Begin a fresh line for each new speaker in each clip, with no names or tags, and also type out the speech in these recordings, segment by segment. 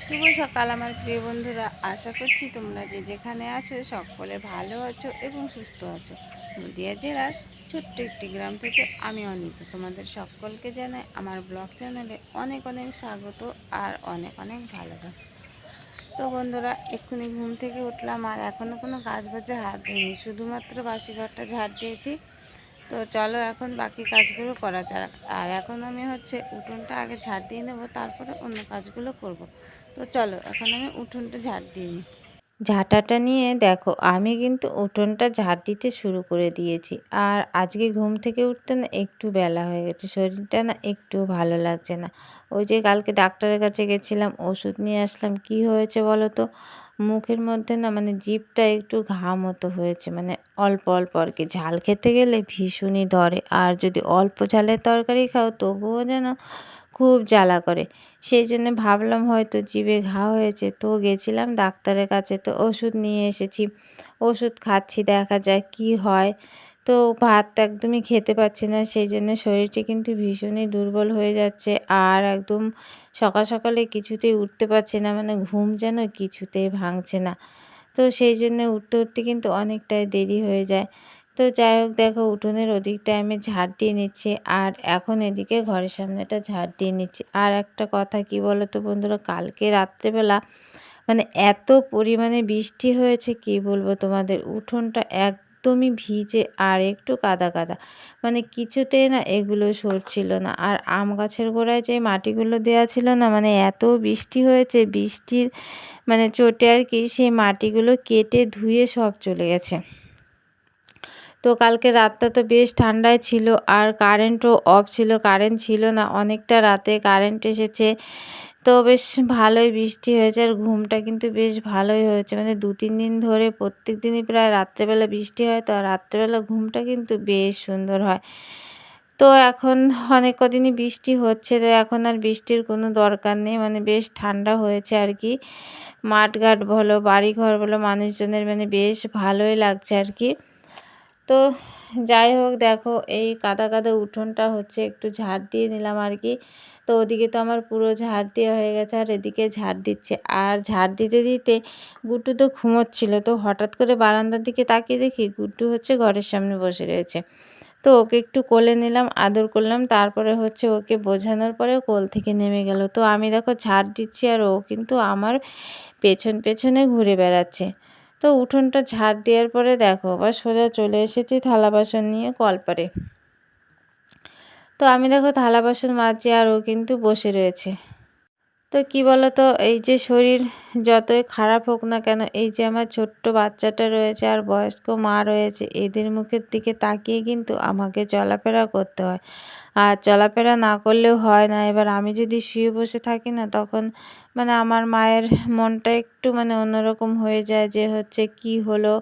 শুভ সকাল আমার প্রিয় বন্ধুরা, আশা করছি তোমরা যে যেখানে আছো সকলে ভালো আছো এবং সুস্থ আছো। নদিয়া জেলার ছোট্ট একটি গ্রাম থেকে আমি অনিতা তোমাদের সকলকে জানাই আমার ব্লগ চ্যানেলে অনেক অনেক স্বাগত আর অনেক অনেক ভালোবাসা। তো বন্ধুরা, এক্ষুনি ঘুম থেকে উঠলাম আর এখনও কোনো কাজ বাজে হাত দিইনি, শুধুমাত্র বাসি ঘরটা ঝাড় দিয়েছি। তো চলো এখন বাকি কাজগুলো করা যাক। আর এখন আমি উঠোনটা আগে ঝাড় দিয়ে নেবো, তারপরে অন্য কাজগুলো করব। তো চলো এখন আমি উঠোনটা ঝাড় দিয়ে নিই। ঝাঁটাটা নিয়ে দেখো, আমি কিন্তু উঠোনটা ঝাড় দিতে শুরু করে দিয়েছি। আর আজকে ঘুম থেকে উঠতে না একটু বেলা হয়ে গেছে, শরীরটা না একটু ভালো লাগছে না। ওই যে কালকে ডাক্তারের কাছে গেছিলাম, ওষুধ নিয়ে আসলাম। কি হয়েছে বলো তো, মুখের মধ্যে না জিভটা একটু ঘা মতো হয়েছে, অল্প অল্প আর কি। ঝাল খেতে গেলে ভীষণই ধরে, আর যদি অল্প ঝালের তরকারি খাও তবুও যেন খুব জ্বালা করে। সেই জন্য ভাবলাম হয়তো জিভে ঘা হয়েছে, তো গেছিলাম ডাক্তারের কাছে, তো ওষুধ নিয়ে এসেছি। ওষুধ খাচ্ছি, দেখা যাক কি হয়। তো ভাত একদমই খেতে পাচ্ছি না, সেই জন্য শরীরটা কিন্তু ভীষণই দুর্বল হয়ে যাচ্ছে। আর একদম সকাল সকালে কিছুতেই উঠতে পারছি না, ঘুম যেন কিছুতেই ভাঙছে না। তো সেই জন্য উঠতে উঠতে কিন্তু অনেকটাই দেরি হয়ে যায়। তো যাই হোক, দেখো উঠোনের ওদিকটায় আমি ঝাড় দিয়ে নিচ্ছি, আর এখন এদিকে ঘরের সামনেটা ঝাড় দিয়ে নিচ্ছি। আর একটা কথা কি বলো তো বন্ধুরা, কালকে রাত্রেবেলা এত পরিমাণে বৃষ্টি হয়েছে, কি বলবো তোমাদের, উঠোনটা একদমই ভিজে আর একটু কাদা কাদা, কিছুতেই না এগুলো সরছিল না। আর আম গাছের গোড়ায় যে মাটিগুলো দেওয়া ছিল না, এত বৃষ্টি হয়েছে, বৃষ্টির চোটে আর কি সেই মাটিগুলো কেটে ধুয়ে সব চলে গেছে। তো কালকে রাতটা তো বেশ ঠান্ডায় ছিল, আর কারেন্টও অফ ছিল, কারেন্ট ছিল না। অনেকটা রাতে কারেন্ট এসেছে, তো বেশ ভালোই বৃষ্টি হয়েছে, আর ঘুমটা কিন্তু বেশ ভালোই হয়েছে। 2-3 দিন ধরে প্রত্যেক দিনই প্রায় রাত্রেবেলা বৃষ্টি হয়, তো রাত্রেবেলা ঘুমটা কিন্তু বেশ সুন্দর হয়। তো এখন অনেক কদিনই বৃষ্টি হচ্ছে, তো এখন আর বৃষ্টির কোনো দরকার নেই, বেশ ঠান্ডা হয়েছে আর কি। মাঠঘাট বলো, বাড়িঘর বলো, মানুষজনের বেশ ভালোই লাগছে আর কি। তো যাই হোক, দেখো এই কাদা কাদা উঠোনটা একটু ঝাড় দিয়ে নিলাম আর কি। তো ওদিকে তো আমার পুরো ঝাড় দেওয়া হয়ে গেছে, আর এদিকে ঝাড় দিচ্ছে। আর ঝাড় দিতে দিতে গুড্ডু তো ঘুমোচ্ছিল, তো হঠাৎ করে বারান্দার দিকে তাকিয়ে দেখি গুড্ডু ঘরের সামনে বসে রয়েছে। তো ওকে একটু কোলে নিলাম, আদর করলাম, তারপরে ওকে বোঝানোর পরে কোল থেকে নেমে গেল। তো আমি দেখো ঝাড় দিচ্ছি, আর ও কিন্তু আমার পেছন পেছনে ঘুরে বেড়াচ্ছে। তো উঠোনটা ঝাড় দেওয়ার পরে দেখো আবার সোজা চলে এসেছি থালা বাসন নিয়ে কলপারে। তো আমি দেখো থালা বাসন মাজছি, আর ও কিন্তু বসে রয়েছে। তো কি বলো তো, এই যে শরীর যতই খারাপ হোক না কেন, এই যে আমার ছোট্ট বাচ্চাটা রয়েছে আর বয়স্ক মা রয়েছে, এদের মুখের দিকে তাকিয়ে কিন্তু আমাকে চলাফেরা করতে হয়। আর চলাফেরা না করলেও হয় না। এবার আমি যদি শুয়ে বসে থাকি না, তখন আমার মায়ের মনটা একটু অন্যরকম হয়ে যায়, যে কি হলো।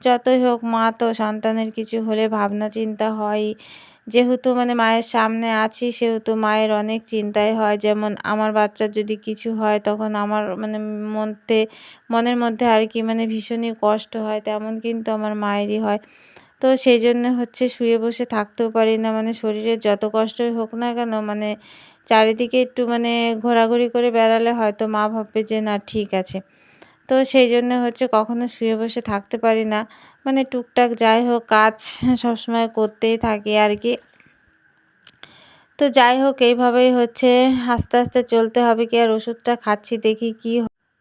যতই হোক, মা তো, সন্তানের কিছু হলে ভাবনা চিন্তা হয়। যেহেতু মায়ের সামনে আছি, সেহেতু মায়ের অনেক চিন্তাই হয়। যেমন আমার বাচ্চার যদি কিছু হয়, তখন আমার মনের মধ্যে আর কি ভীষণই কষ্ট হয়, তেমন কিন্তু আমার মায়েরই হয়। তো সেই জন্য শুয়ে বসে থাকতেও পারি না, শরীরের যত কষ্টই হোক না কেন, চারিদিকে একটু ঘোরাঘুরি করে বেড়ালে হয়তো মা ভাববে যে না, ঠিক আছে। তো সেই জন্য কখনো শুয়ে বসে থাকতে পারি না। টুকটাক যাই হোক কাজ সবসময় করতেই থাকি আর কি। তো যাই হোক, এইভাবেই আস্তে আস্তে চলতে হবে, কি আর ওষুধটা খাচ্ছি, দেখি কি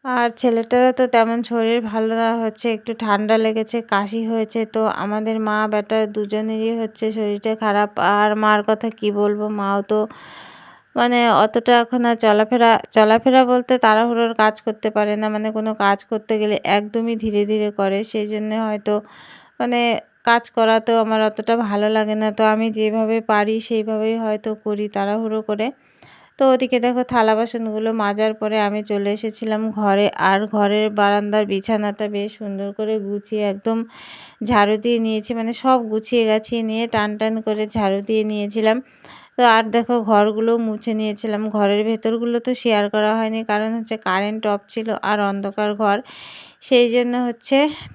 আর ছেলেটারও তো তেমন শরীর ভালো না, একটু ঠান্ডা লেগেছে, কাশি হয়েছে। তো আমাদের মা বেটার দুজনেরই শরীরটা খারাপ। আর মার কথা কি বলবো, মাও তো অতটা এখন আর চলাফেরা চলাফেরা বলতে তাড়াহুড়োর কাজ করতে পারে না, কোনো কাজ করতে গেলে একদমই ধীরে ধীরে করে। সেই জন্যে হয়তো মানে কাজ করাতেও আমার অতটা ভালো লাগে না। তো আমি যেভাবে পারি সেইভাবেই হয়তো করি তাড়াহুড়ো করে। তো ওদিকে দেখো থালা বাসনগুলো মাজার পরে আমি চলে এসেছিলাম ঘরে, আর ঘরের বারান্দার বিছানাটা বেশ সুন্দর করে গুছিয়ে একদম ঝাড়ু দিয়ে নিয়েছি, সব গুছিয়ে গাছিয়ে নিয়ে টান টান করে ঝাড়ু দিয়ে নিয়েছিলাম। তো আর দেখো ঘরগুলো মুছে নিয়েছিলাম। ঘরের ভেতরগুলো তো শেয়ার করা হয়নি, কারণ কারেন্ট অফ ছিল আর অন্ধকার ঘর, সেই জন্য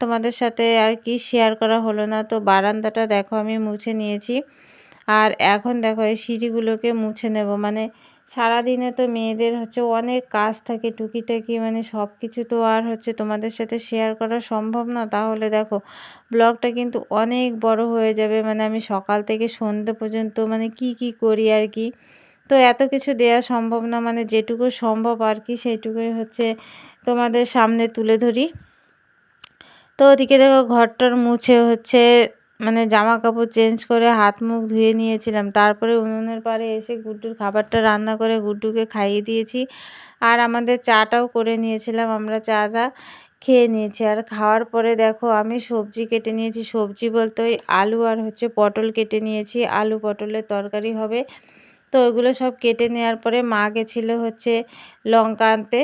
তোমাদের সাথে আর কি শেয়ার করা হলো না। তো বারান্দাটা দেখো আমি মুছে নিয়েছি, আর এখন দেখো এই সিঁড়িগুলোকে মুছে নেব। সারাদিনে তো মেয়েদের হচ্ছে অনেক কাজ থাকে টুকিটাকি, মানে সব কিছু তো আর হচ্ছে তোমাদের সাথে শেয়ার করা সম্ভব না। তাহলে দেখো ব্লগটা কিন্তু অনেক বড় হয়ে যাবে, মানে আমি সকাল থেকে সন্ধ্যে পর্যন্ত মানে কি করি আর কি, তো এত কিছু দেয়া সম্ভব না, মানে যেটুকু সম্ভব আর কি সেইটুকুই হচ্ছে তোমাদের সামনে তুলে ধরি। তো ওদিকে দেখো ঘরটার মুছে হচ্ছে মানে জামা কাপড় চেঞ্জ করে হাত মুখ ধুয়ে নিয়েছিলাম, তারপরে উনুনের পাড়ে এসে গুড্ডুর খাবারটা রান্না করে গুড্ডুকে খাইয়ে দিয়েছি। আর আমাদের চাটাও করে নিয়েছিলাম, আমরা চাটা খেয়ে নিয়েছি। আর খাওয়ার পরে দেখো আমি সবজি কেটে নিয়েছি, সবজি বলতে ওই আলু আর হচ্ছে পটল কেটে নিয়েছি, আলু পটলের তরকারি হবে। তো ওইগুলো সব কেটে নেওয়ার পরে মা গেছিলো হচ্ছে লঙ্কা আনতে,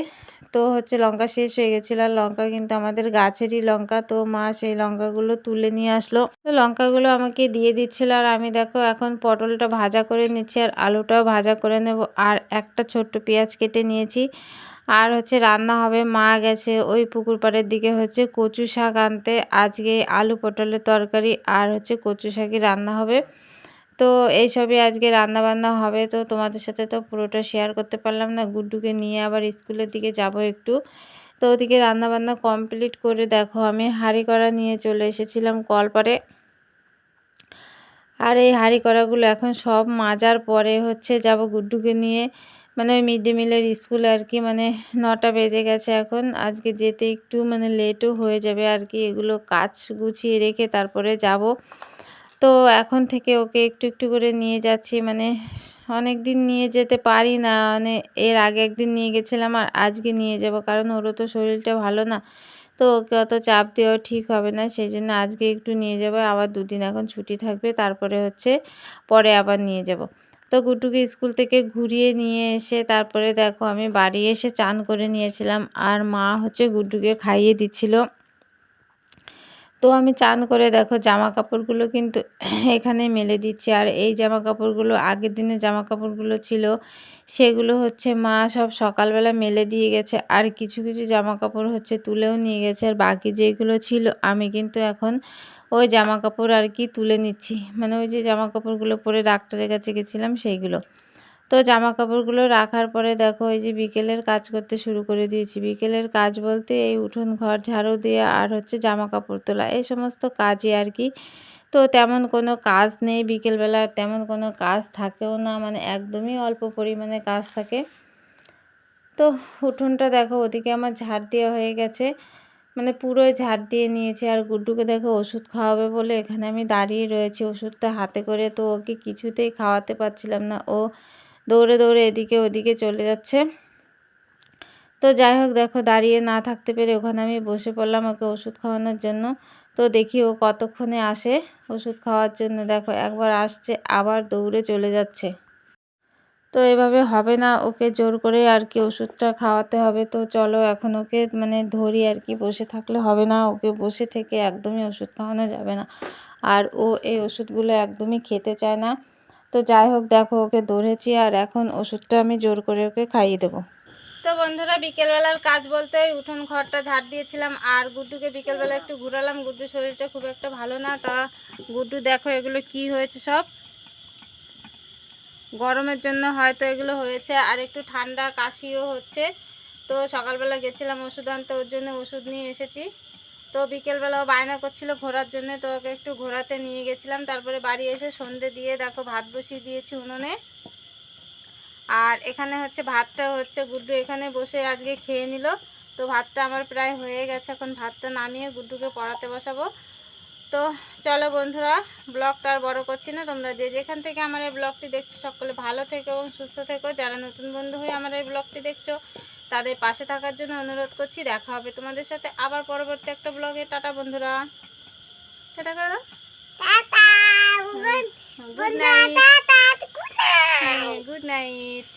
তো হচ্ছে লঙ্কা শেষ হয়ে গেছিলো, আর লঙ্কা কিন্তু আমাদের গাছেরই লঙ্কা, তো মা সেই লঙ্কাগুলো তুলে নিয়ে আসলো, তো লঙ্কাগুলো আমাকে দিয়ে দিচ্ছিলো। আর আমি দেখো এখন পটলটা ভাজা করে নিচ্ছি আর আলুটাও ভাজা করে নেব, আর একটা ছোট্ট পেঁয়াজ কেটে নিয়েছি। আর হচ্ছে রান্না হবে, মা গেছে ওই পুকুর পাড়ের দিকে হচ্ছে কচু শাক আনতে, আজকে আলু পটলের তরকারি আর হচ্ছে কচু শাকই রান্না হবে। তো এইসবই আজকে রান্না বান্না হবে, তো তোমাদের সাথে তো পুরোটা শেয়ার করতে পারলাম না, গুড্ডুকে নিয়ে আবার স্কুলের দিকে যাব একটু। তো ওদিকে রান্না বান্না কমপ্লিট করে দেখো আমি হাঁড়ি কড়া নিয়ে চলে এসেছিলাম কলপারে। আর এই হাঁড়ি কড়াগুলো এখন সব মাজার পরে হচ্ছে যাব গুড্ডুকে নিয়ে, মানে ওই মিড ডে মিলের স্কুলে আর কি, মানে 9টা বেজে গেছে এখন, আজকে যেতে একটু মানে লেটও হয়ে যাবে আর কি, এগুলো কাজ গুছিয়ে রেখে তারপরে যাব। তো এখন থেকে ওকে একটু একটু করে নিয়ে যাচ্ছি, মানে অনেক দিন নিয়ে যেতে পারি না, মানে এর আগে একদিন নিয়ে গেছিলাম আর আজকে নিয়ে যাব, কারণ ওরও তো শরীরটা ভালো না, তো ওকে অত চাপ দেওয়া ঠিক হবে না, সেই জন্য আজকে একটু নিয়ে যাব, আবার 2 দিন এখন ছুটি থাকবে, তারপরে হচ্ছে পরে আবার নিয়ে যাব। তো গুড্ডুকে স্কুল থেকে ঘুরিয়ে নিয়ে এসে তারপরে দেখো আমি বাড়ি এসে চান করে নিয়েছিলাম, আর মা হচ্ছে গুড্ডুকে খাইয়ে দিচ্ছিল। তো আমি চান করে দেখো জামা কাপড়গুলো কিন্তু এখানে মেলে দিচ্ছি, আর এই জামা কাপড়গুলো আগের দিনের জামা কাপড়গুলো ছিল, সেগুলো হচ্ছে মা সব সকালবেলা মেলে দিয়ে গেছে, আর কিছু কিছু জামা কাপড় হচ্ছে তুলেও নিয়ে গেছে, আর বাকি যেগুলো ছিল আমি কিন্তু এখন ওই জামা কাপড় আর কি তুলে নিচ্ছি, মানে ওই যে জামা কাপড়গুলো পরে ডাক্তারের কাছে গেছিলাম সেইগুলো। তো জামা কাপড়গুলো রাখার পরে দেখো এই যে বিকেলের কাজ করতে শুরু করে দিয়েছি, বিকেলের কাজ বলতে এই উঠোন ঘর ঝাড়ু দেওয়া আর হচ্ছে জামা কাপড় তোলা, এই সমস্ত কাজই আর কি। তো তেমন কোনো কাজ নেই বিকেলবেলা, তেমন কোনো কাজ থাকেও না, মানে একদমই অল্প পরিমাণে কাজ থাকে। তো উঠোনটা দেখো ওদিকে আমার ঝাড় দেওয়া হয়ে গেছে, মানে পুরোই ঝাড় দিয়ে নিয়েছি। আর গুড্ডুকে দেখো ওষুধ খাওয়াবে বলে এখানে আমি দাঁড়িয়ে রয়েছি ওষুধটা হাতে করে, তো ওকে কিছুতেই খাওয়াতে পারছিলাম না, ও দৌড়ে দৌড়ে এদিকে ওদিকে চলে যাচ্ছে। তো যাই হোক দেখো দাঁড়িয়ে না থাকতে পেরে ওখানে আমি বসে পড়লাম ওকে ওষুধ খাওয়ানোর জন্য। তো দেখি ও কতক্ষণে আসে ওষুধ খাওয়ার জন্য, দেখো একবার আসছে আবার দৌড়ে চলে যাচ্ছে। তো এভাবে হবে না, ওকে জোর করে আর কি ওষুধটা খাওয়াতে হবে। তো চলো এখন ওকে মানে ধরি আর কি, বসে থাকলে হবে না, ওকে বসে থেকে একদমই ওষুধ খাওয়ানো যাবে না, আর ও এই ওষুধগুলো একদমই খেতে চায় না। তো যাই হোক দেখো ওকে ধরেছি আর এখন ওষুধটা আমি জোর করে ওকে খাইয়ে দেবো। তো বন্ধুরা বিকেলবেলার কাজ বলতে উঠোন ঘরটা ঝাড় দিয়েছিলাম, আর গুড্ডুকে বিকেলবেলা একটু ঘুরালাম, গুড্ডুর শরীরটা খুব একটা ভালো না, তা গুড্ডু দেখো এগুলো কি হয়েছে, সব গরমের জন্য হয়তো এগুলো হয়েছে, আর একটু ঠান্ডা কাশিও হচ্ছে। তো সকালবেলা গেছিলাম ওষুধ আনতে, ওর জন্য ওষুধ নিয়ে এসেছি। তো বিকেলবেলাও বায়না করছিল ঘোরার জন্য, তো ওকে একটু ঘোরাতে নিয়ে গেছিলাম, তারপরে বাড়ি এসে সন্ধে দিয়ে দেখো ভাত বসিয়ে দিয়েছি উনুনে। আর এখানে হচ্ছে ভাতটা হচ্ছে গুড্ডু এখানে বসে আজকে খেয়ে নিল। তো ভাতটা আমার প্রায় হয়ে গেছে, এখন ভাতটা নামিয়ে গুড্ডুকে পড়াতে বসাবো। তো চলো বন্ধুরা ব্লগটা আর বড় করছি না, তোমরা যে যেখান থেকে আমার এই ব্লগটি দেখছো সকলে ভালো থেকো এবং সুস্থ থেকো। যারা নতুন বন্ধু হয়ে আমার এই ব্লগটি দেখছো তাদের পাশে থাকার জন্য অনুরোধ করছি। দেখা হবে তোমাদের সাথে আবার পরবর্তী একটা ব্লগে। টাটা বন্ধুরা, টাটা করে দাও, গুড নাইট, গুড নাইট।